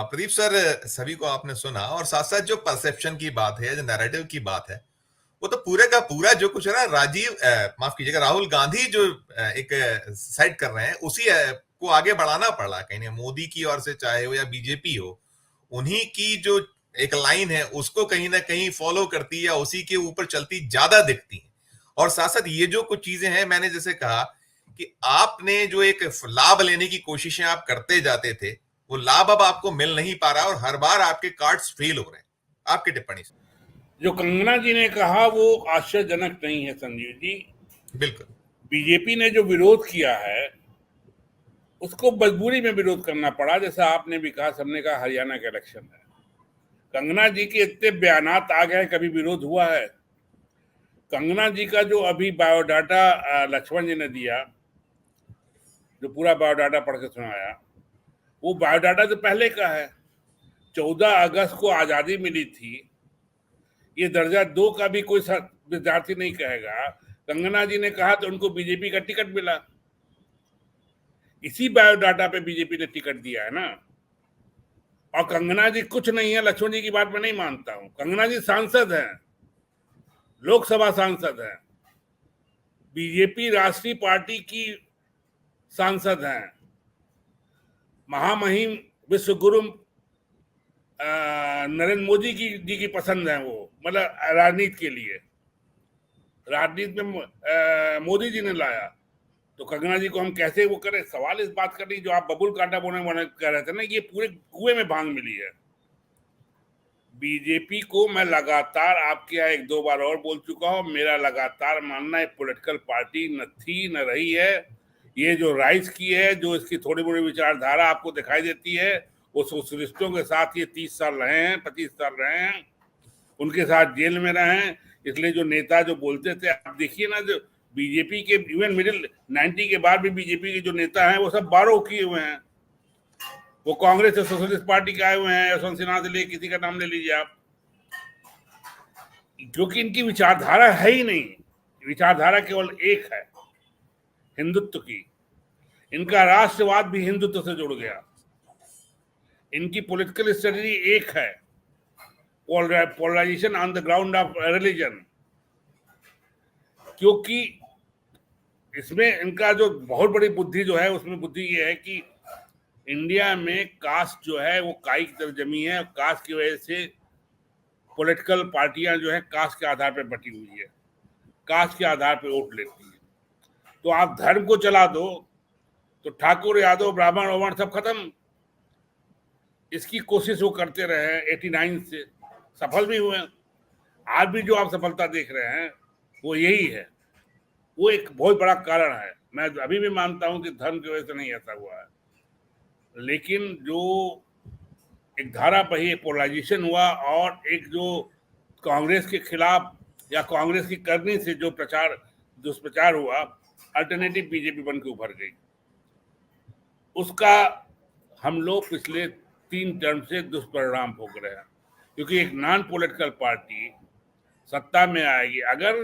Pradeep sir, सभी को आपने सुना और साथ साथ जो परसेप्शन की बात है, जो नैरेटिव की बात है, वो तो पूरे का पूरा जो कुछ है ना, माफ कीजिएगा, राहुल गांधी जो एक साइड कर रहे हैं, उसी को आगे बढ़ाना पड़ रहा है कहीं ना, मोदी की ओर से चाहे हो या बीजेपी हो, उन्हीं की जो एक लाइन है उसको कहीं ना कहीं फॉलो करती है या उसी के ऊपर चलती ज्यादा दिखती है। और साथ साथ ये जो कुछ चीजें हैं, मैंने जैसे कहा कि आपने जो एक लाभ लेने की कोशिशें आप करते जाते थे, वो लाभ अब आपको मिल नहीं पा रहा और हर बार आपके कार्ड्स फेल हो रहे हैं। आपकी टिप्पणी से। जो कंगना जी ने कहा वो आश्चर्यजनक नहीं है संजीव जी। बिल्कुल। बीजेपी ने जो विरोध किया है उसको मजबूरी में विरोध करना पड़ा। जैसा आपने भी कहा, सबने कहा हरियाणा का इलेक्शन है, कंगना जी के इतने बयानात आ गए, कभी विरोध हुआ है? कंगना जी का जो अभी बायोडाटा लक्ष्मण जी ने दिया, जो पूरा बायोडाटा पढ़ के सुनाया, वो बायोडाटा तो पहले का है। 14 अगस्त को आजादी मिली थी, ये दर्जा 2 का भी कोई विद्यार्थी नहीं कहेगा। कंगना जी ने कहा तो उनको बीजेपी का टिकट मिला, इसी बायोडाटा पे बीजेपी ने टिकट दिया है ना। और कंगना जी कुछ नहीं है, लक्ष्मण जी की बात मैं नहीं मानता हूं। कंगना जी सांसद हैं, लोकसभा सांसद हैं, बीजेपी राष्ट्रीय पार्टी की सांसद हैं, महामहिम विश्वगुरु नरेंद्र मोदी जी की पसंद है वो, मतलब राजनीति के लिए, राजनीति में मोदी जी ने लाया। तो कंगना जी को हम कैसे वो करें? सवाल इस बात का नहीं, जो आप बबुल कांटा बोने कह रहे थे ना, ये पूरे कुएं में भांग मिली है। बीजेपी को मैं लगातार आपके यहाँ 1-2 बार और बोल चुका हूं, मेरा लगातार मानना है पॉलिटिकल पार्टी न थी न रही है। ये जो राइज की है, जो इसकी थोड़ी बड़ी विचारधारा आपको दिखाई देती है, वो सोशलिस्टों के साथ ये 30 साल रहे हैं, 25 साल रहे हैं, उनके साथ जेल में रहे हैं। इसलिए जो नेता जो बोलते थे, आप देखिए ना, जो बीजेपी के इवन मिडिल 90 के बाद भी बीजेपी के जो नेता हैं वो सब 12 किए हुए हैं। वो कांग्रेस या सोशलिस्ट पार्टी के आए हुए हैं, यशवंत सिन्हा से ले किसी का नाम ले लीजिए आप, क्योंकि इनकी विचारधारा है ही नहीं। विचारधारा केवल एक है, हिंदुत्व की। इनका राष्ट्रवाद भी हिंदुत्व से जुड़ गया। इनकी पॉलिटिकल स्ट्रेटजी एक है, polarisation on the ground of religion. क्योंकि इसमें इनका जो बहुत बड़ी बुद्धि जो है, उसमें बुद्धि ये है कि इंडिया में कास्ट जो है वो काई की तरफ जमी है, और कास्ट की वजह से पॉलिटिकल पार्टियां जो है कास्ट के आधार पर बटी हुई है, कास्ट के आधार पर वोट लेती है। तो आप धर्म को चला दो तो ठाकुर, यादव, ब्राह्मण, वर्ण सब खत्म। इसकी कोशिश वो करते रहे 89 से, सफल भी हुए। आज भी जो आप सफलता देख रहे हैं वो यही है। वो एक बहुत बड़ा कारण है। मैं अभी भी मानता हूं कि धर्म की वजह से नहीं ऐसा हुआ है, लेकिन जो एक धारा बही, एक पोलराइजेशन हुआ, और एक जो कांग्रेस के खिलाफ या कांग्रेस की करनी से जो दुष्प्रचार हुआ, अल्टरनेटिव बीजेपी बन के उभर गई। उसका हम लोग पिछले 3 टर्म से दुष्परिणाम भोग रहे हैं, क्योंकि एक नॉन पॉलिटिकल पार्टी सत्ता में आएगी। अगर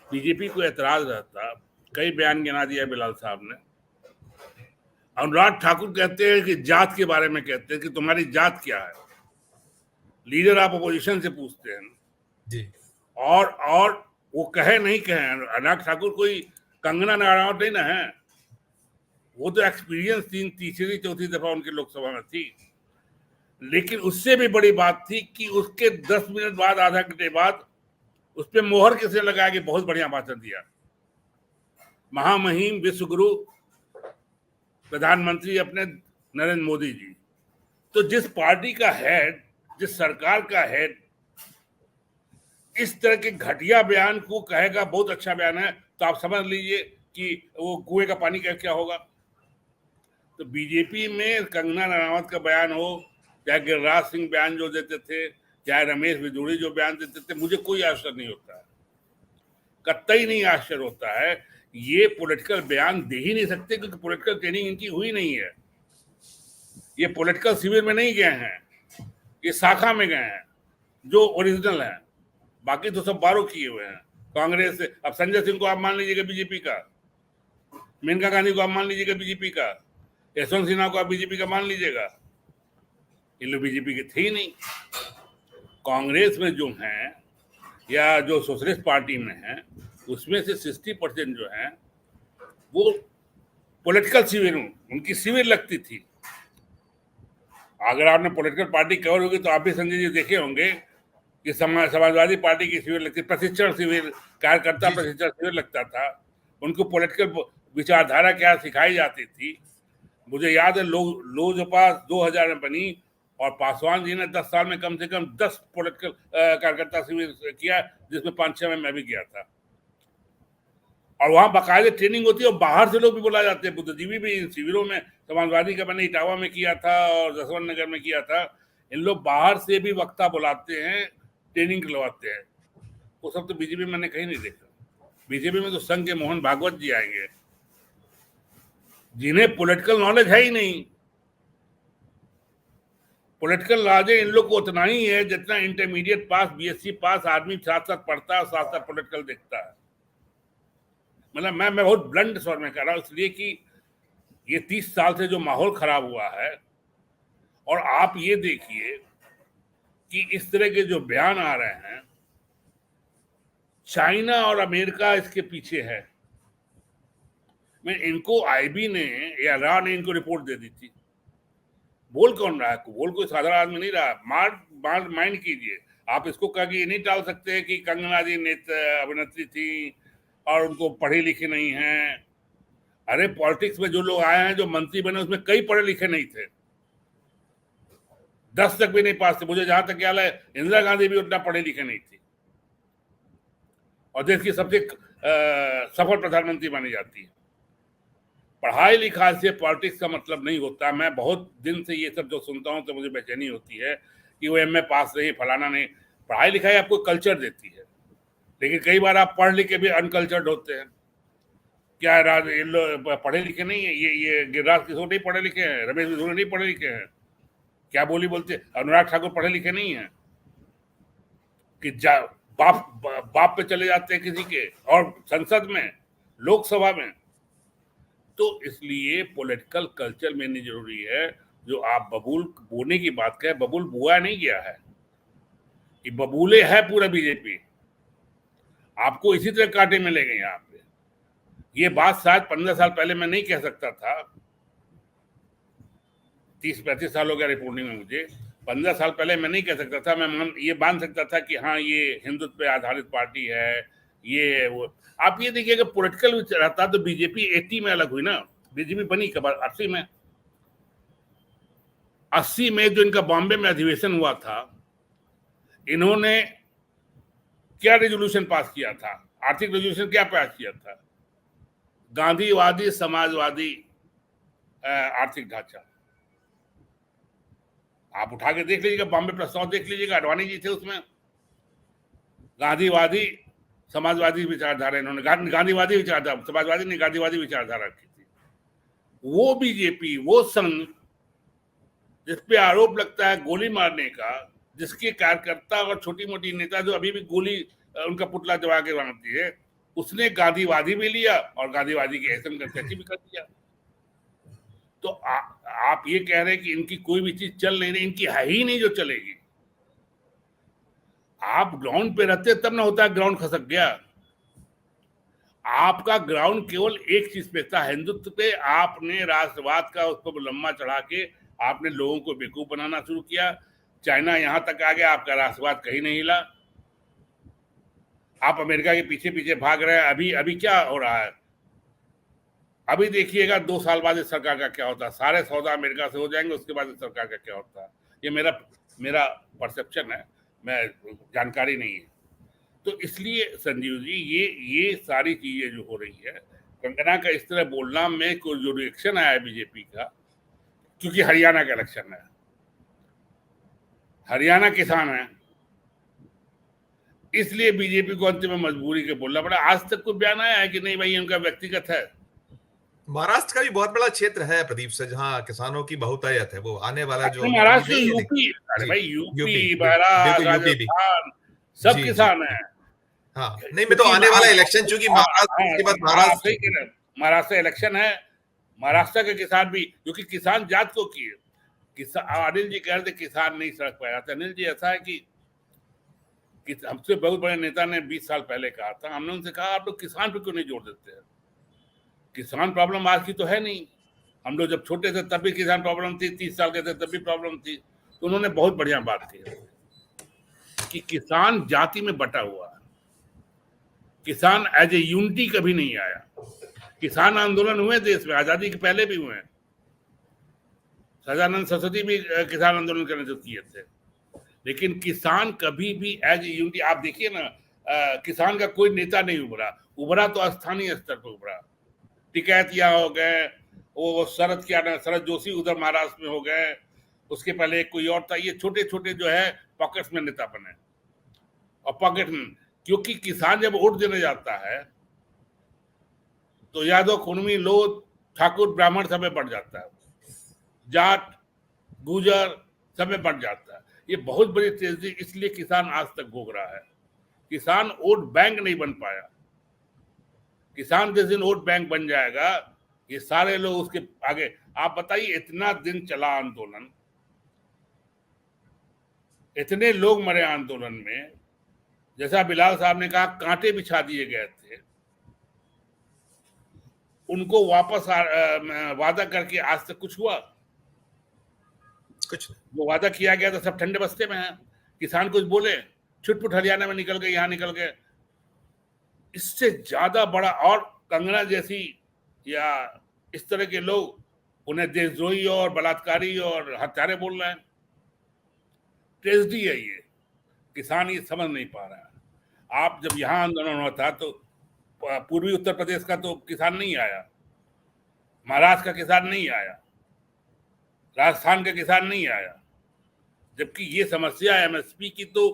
बीजेपी को एतराज रहता, कई बयान गिना दिया बिलाल साहब ने। अनुराग ठाकुर कहते हैं कि जात के बारे में कहते हैं कि तुम्हारी जात क्या है, लीडर ऑफ अपोजिशन से पूछते हैं जी। और वो कहे नहीं कहे, अनुराग ठाकुर कोई कंगना रनावत नहीं ना है। वो तो एक्सपीरियंस तीसरी चौथी दफा उनके लोकसभा में थी। लेकिन उससे भी बड़ी बात थी कि उसके 10 मिनट बाद, आधा घंटे बाद, उस पर मोहर किसने लगाया कि बहुत बढ़िया भाषण दिया। महामहिम विश्वगुरु प्रधानमंत्री अपने नरेंद्र मोदी जी। तो जिस पार्टी का हेड, जिस सरकार का हेड इस तरह के घटिया बयान को कहेगा बहुत अच्छा बयान है, तो आप समझ लीजिए कि वो कुएं का पानी का क्या होगा। तो बीजेपी में कंगना रनावत का बयान हो, चाहे गिरिराज सिंह बयान जो देते थे, चाहे रमेश बिजूड़ी जो बयान देते थे, मुझे कोई आश्चर्य नहीं होता है, कतई नहीं आश्चर्य होता है। ये पॉलिटिकल बयान दे ही नहीं सकते, क्योंकि पॉलिटिकल ट्रेनिंग इनकी हुई नहीं है। ये पॉलिटिकल शिविर में नहीं गए हैं, ये शाखा में गए हैं जो ओरिजिनल है। बाकी तो सब 12 किए हुए हैं कांग्रेस से। अब संजय सिंह को आप मान लीजिएगा बीजेपी का, मेनका गांधी को आप मान लीजिएगा बीजेपी का, यशवंत सिन्हा को आप बीजेपी का मान लीजिएगा, ये लोग बीजेपी के थे ही नहीं। कांग्रेस में जो हैं या जो सोशलिस्ट पार्टी में हैं, उसमें से 60% जो हैं वो पॉलिटिकल शिविर, उनकी शिविर लगती थी। अगर आपने पॉलिटिकल पार्टी कवर होगी तो आप भी संजय जी देखे होंगे कि समाजवादी पार्टी की शिविर लगती, प्रशिक्षण शिविर, कार्यकर्ता प्रशिक्षण शिविर लगता था। उनको पॉलिटिकल विचारधारा क्या सिखाई जाती थी। मुझे याद है लोजपा 2000 में बनी और पासवान जी ने 10 साल में कम से कम 10 पॉलिटिकल कार्यकर्ता शिविर किया, जिसमें 5-6 में मैं भी गया था। और वहां बाकायदे ट्रेनिंग होती है और बाहर से लोग भी बुलाए जाते हैं। बुद्धिजीवी भी इन शिविरों में, समाजवादी का मैंने इटावा में किया था और जसवंत नगर में किया था। इन लोग बाहर से भी वक्ता बुलाते हैं, ट्रेनिंग करवाते हैं। वो सब तो बीजेपी में मैंने कहीं नहीं देखा। बीजेपी में तो संघ के मोहन भागवत जी आएंगे, जिन्हें पॉलिटिकल नॉलेज है ही नहीं। पॉलिटिकल नॉलेज इन लोग को उतना ही है जितना इंटरमीडिएट पास, बीएससी पास आदमी साथ साथ पढ़ता है और साथ साथ पॉलिटिकल देखता है। मतलब मैं बहुत ब्लंट स्वर में कह रहा हूं, इसलिए कि ये 30 साल से जो माहौल खराब हुआ है, और आप ये देखिए कि इस तरह के जो बयान आ रहे हैं, चाइना और अमेरिका इसके पीछे है। मैं इनको आईबी ने या रा ने इनको रिपोर्ट दे दी थी। बोल कौन रहा है? बोल कोई साधारण आदमी नहीं रहा। माइंड कीजिए। आप इसको कह के ये नहीं टाल सकते कि कंगना जी अभिनेत्री थी और उनको पढ़े लिखे नहीं हैं। अरे पॉलिटिक्स में जो लोग आए हैं, जो मंत्री बने, उसमें कई पढ़े लिखे नहीं थे, 10 तक भी नहीं पास थे। मुझे जहां तक ख्याल है इंदिरा गांधी भी उतना पढ़े लिखे नहीं थी और देश की सबसे सफल प्रधानमंत्री मानी जाती है। पढ़ाई लिखाई से पॉलिटिक्स का मतलब नहीं होता। मैं बहुत दिन से ये सब जो सुनता हूं तो मुझे बेचैनी होती है कि वो एमए पास नहीं, फलाना नहीं। पढ़ाई लिखाई आपको कल्चर देती है, लेकिन कई बार आप पढ़ लिख के भी अनकल्चर्ड होते हैं। क्या राज ये लोग पढ़े लिखे नहीं है? ये गिरिराज किशोर नहीं पढ़े लिखे हैं, रमेश मिश्रा नहीं पढ़े लिखे हैं, क्या बोली बोलते? अनुराग ठाकुर पढ़े लिखे नहीं है कि बाप पे चले जाते हैं किसी के, और संसद में, लोकसभा में। तो इसलिए पॉलिटिकल कल्चर में नहीं जरूरी है। जो आप बबूल बोने की बात करें, बबूल बुआ नहीं गया है, ये बबूले है पूरा बीजेपी। आपको इसी तरह कांटे मिलेंगे यहाँ पे। ये बात शायद 15 साल पहले मैं नहीं कह सकता था। 30-35 साल हो गया रिपोर्टिंग में मुझे। 15 साल पहले मैं नहीं कह सकता था। मैं ये मान सकता था कि हाँ, ये हिंदुत्व पे आधारित पार्टी है, ये वो। आप ये देखिए, अगर पॉलिटिकल रहता तो बीजेपी 80 में अलग हुई ना। बीजेपी बनी कब? 80 में। 80 में जो इनका बॉम्बे में अधिवेशन हुआ था, इन्होंने क्या रेजोल्यूशन पास किया था? आर्थिक रेजोल्यूशन क्या पास किया था? गांधीवादी समाजवादी आर्थिक ढांचा। आप उठा के देख लीजिएगा, बॉम्बे प्रस्ताव देख लीजिएगा, अडवाणी जी थे उसमें। गांधीवादी समाजवादी विचारधारा, इन्होंने गांधीवादी विचारधारा, समाजवादी ने गांधीवादी विचारधारा रखी थी। वो बीजेपी, वो संघ जिसपे आरोप लगता है गोली मारने का, जिसके कार्यकर्ता और छोटी मोटी नेता जो अभी भी गोली उनका पुतला जमा के मारती है, उसने गांधीवादी भी लिया और गांधीवादी के एहसन करके भी कर दिया। तो आप ये कह रहे हैं कि इनकी कोई भी चीज चल नहीं रही, इनकी है ही नहीं जो चलेगी। आप ग्राउंड पे रहते तब ना होता है ग्राउंड खसक गया। आपका ग्राउंड केवल एक चीज पे था, हिंदुत्व पे। आपने राष्ट्रवाद का उस पर लम्बा चढ़ा के आपने लोगों को बेवकूफ बनाना शुरू किया। चाइना यहां तक आ गया, आपका राष्ट्रवाद कहीं नहीं हिला। आप अमेरिका के पीछे पीछे भाग रहे हैं। अभी क्या हो रहा है? अभी देखिएगा 2 साल बाद इस सरकार का क्या होता है। सारे सौदा अमेरिका से हो जाएंगे, उसके बाद इस सरकार का क्या होता है। ये मेरा परसेप्शन है, मैं जानकारी नहीं है। तो इसलिए संजीव जी, ये सारी चीजें जो हो रही है, कंगना का इस तरह बोलना में कोई जो रिएक्शन आया बीजेपी का, क्योंकि हरियाणा का इलेक्शन है, हरियाणा किसान है, इसलिए बीजेपी को अंतिम में मजबूरी के बोलना पड़ा। आज तक कोई बयान आया है कि नहीं भाई उनका व्यक्तिगत है? महाराष्ट्र का भी बहुत बड़ा क्षेत्र है प्रदीप से, जहां किसानों की बहुतायत है। वो आने वाला जो महाराष्ट्र, यूपी, अरे भाई यूपी, महाराष्ट्र, राजस्थान, सब किसान है। हाँ, नहीं, मैं तो आने वाला इलेक्शन, चूंकि महाराष्ट्र के बाद महाराष्ट्र इलेक्शन है, महाराष्ट्र के किसान भी, क्योंकि किसान जात को किए अनिल जी कह रहे थे किसान नहीं सड़क पर आया था। अनिल जी ऐसा है कि हमसे बहुत बड़े नेता ने 20 साल पहले कहा था, हमने उनसे कहा आप लोग किसान पे क्यों नहीं जोड़ देते हैं? किसान प्रॉब्लम आज की तो है नहीं, हम लोग जब छोटे थे तब भी किसान प्रॉब्लम थी, 30 साल के थे तब भी प्रॉब्लम थी। तो उन्होंने बहुत बढ़िया बात की कि किसान जाति में बटा हुआ है, किसान एज ए यूनिटी कभी नहीं आया। किसान आंदोलन हुए देश में, आजादी के पहले भी हुए, सदानंद सरस्वती भी किसान आंदोलन करने जो किए थे, लेकिन किसान कभी भी एज ए यूनिटी, आप देखिए ना, किसान का कोई नेता नहीं उभरा तो स्थानीय स्तर पर उभरा। टिकैतिया हो गए, वो शरद क्या ना, शरद जोशी उधर महाराष्ट्र में हो गए, उसके पहले कोई और था। ये छोटे छोटे जो है पॉकेट्स में नेता बने, और पॉकेट में, क्योंकि किसान जब वोट देने जाता है तो यादव, कुर्मी, लोध, ठाकुर, ब्राह्मण सब में बढ़ जाता है, जाट, गुजर सब में बढ़ जाता है। ये बहुत बड़ी ट्रेजेडी, इसलिए किसान आज तक भोग रहा है। किसान वोट बैंक नहीं बन पाया। किसान जिस दिन वोट बैंक बन जाएगा, ये सारे लोग उसके आगे। आप बताइए, इतना दिन चला आंदोलन, इतने लोग मरे आंदोलन में, जैसा बिलाल साहब ने कहा कांटे बिछा दिए गए थे, उनको वापस वादा करके आज तक कुछ हुआ? कुछ नहीं। वो वादा किया गया था, सब ठंडे बस्ते में है। किसान कुछ बोले, छुटपुट हरियाणा में निकल गए, यहाँ निकल गए। इससे ज्यादा बड़ा, और कंगना जैसी या इस तरह के लोग उन्हें देशद्रोही और बलात्कारी और हत्यारे बोल रहे हैं। ट्रेजेडी है ये, किसान ये समझ नहीं पा रहा है। आप जब यहाँ आंदोलन हुआ था तो पूर्वी उत्तर प्रदेश का तो किसान नहीं आया, महाराष्ट्र का किसान नहीं आया, राजस्थान का किसान नहीं आया, जबकि ये समस्या एमएसपी की तो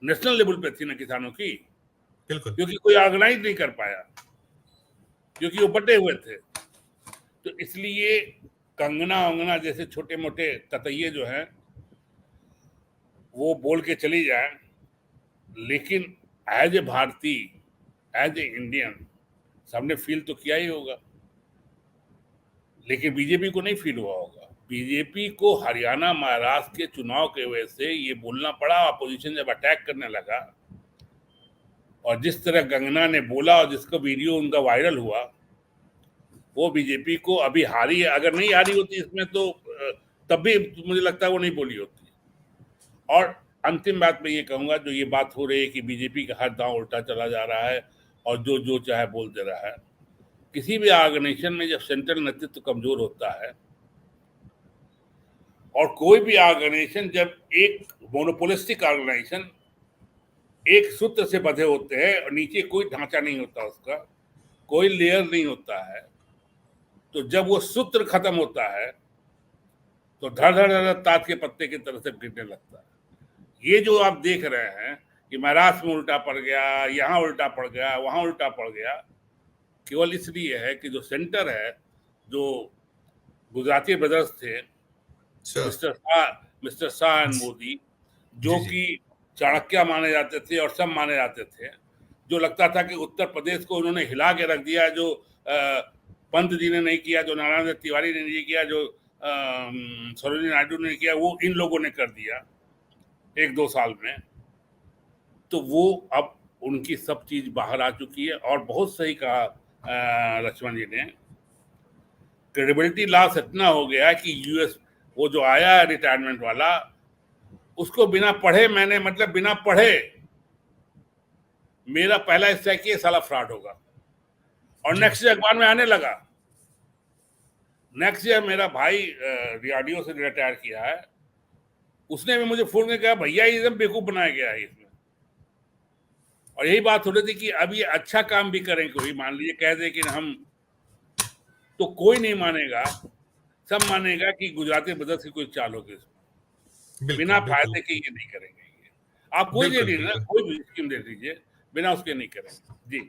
नेशनल लेवल पे थी ना किसानों की, बिल्कुल, क्योंकि कोई ऑर्गेनाइज नहीं कर पाया, क्योंकि वो बटे हुए थे। तो इसलिए कंगना वंगना जैसे छोटे मोटे ततैये जो हैं वो बोल के चली जाए, लेकिन एज ए भारतीय, एज ए इंडियन, सबने फील तो किया ही होगा। लेकिन बीजेपी को नहीं फील हुआ होगा। बीजेपी को हरियाणा महाराष्ट्र के चुनाव के वजह से ये बोलना पड़ा, अपोजिशन जब अटैक करने लगा, और जिस तरह कंगना ने बोला और जिसका वीडियो उनका वायरल हुआ, वो बीजेपी को अभी हारी है। अगर नहीं हारी होती इसमें तो तब भी मुझे लगता है वो नहीं बोली होती। और अंतिम बात मैं ये कहूँगा, जो ये बात हो रही है कि बीजेपी का हर दांव उल्टा चला जा रहा है और जो जो चाहे बोल दे रहा है, किसी भी ऑर्गेनाइजेशन में जब सेंट्रल नेतृत्व कमजोर होता है और कोई भी ऑर्गेनाइजेशन, जब एक मोनोपोलिस्टिक ऑर्गेनाइजेशन एक सूत्र से बंधे होते हैं और नीचे कोई ढांचा नहीं होता, उसका कोई लेयर नहीं होता है, तो जब वो सूत्र खत्म होता है तो धड़ धड़ धड़ ताश के पत्ते की तरह से गिरने लगता है। ये जो आप देख रहे हैं कि महाराष्ट्र में उल्टा पड़ गया, यहाँ उल्टा पड़ गया, वहां उल्टा पड़ गया, केवल इसलिए है कि जो सेंटर है, जो गुजराती ब्रदर्स थे, मिस्टर शाह एंड मोदी, जो कि चाणक्य माने जाते थे और सब माने जाते थे, जो लगता था कि उत्तर प्रदेश को उन्होंने हिला के रख दिया, जो पंत जी ने नहीं किया, जो नारायण तिवारी ने नहीं किया, जो सरोजिनी नायडू ने किया, वो इन लोगों ने कर दिया 1-2 साल में। तो वो अब उनकी सब चीज बाहर आ चुकी है। और बहुत सही कहा लक्ष्मण जी ने, क्रेडिबिलिटी लॉस इतना हो गया कि यूएस, वो जो आया है रिटायरमेंट वाला, उसको बिना पढ़े, मैंने मतलब बिना पढ़े मेरा पहला स्ट्राइक ये साला फ्रॉड होगा, और नेक्स्ट ईयर अखबार में आने लगा। नेक्स्ट ईयर मेरा भाई रियाडियो से रिटायर किया है, उसने भी मुझे फोन करके कहा भैया ये एकदम बेवकूफ बनाया गया है इसमें। और यही बात हो रही थी कि अब ये अच्छा काम भी करें, कोई मान लीजिए कह दे कि हम, तो कोई नहीं मानेगा, सब मानेगा कि गुजराती ब्रदर्स की कोई चाल होगी इसमें, बिना फायदे के ये नहीं करेंगे। ये आप कोई दे दीजिए ना, कोई भी स्कीम दे दीजिए, बिना उसके नहीं करेंगे। जी।